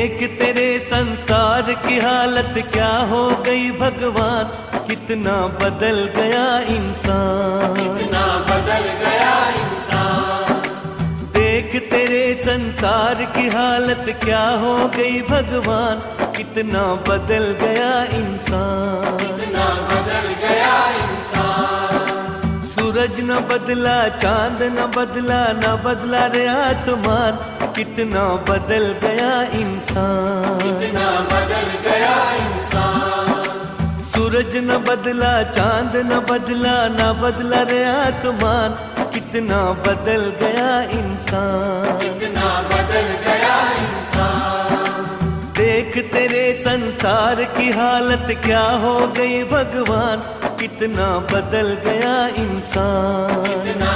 देख तेरे संसार की हालत क्या हो गई भगवान, कितना बदल गया इंसान, कितना बदल गया इंसान। देख तेरे संसार की हालत क्या हो गई भगवान, कितना बदल गया इंसान, कितना बदल गया इंसान। सूरज न बदला, चांद न बदला, न बदला रे आसमान, कितना बदल गया इंसान, कितना बदल गया इंसान। सूरज न बदला, चांद न बदला, न बदला रे आसमान, कितना बदल गया इंसान, कितना बदल गया इंसान। देख तेरे संसार की हालत क्या हो गई भगवान, कितना बदल गया इंसान, कितना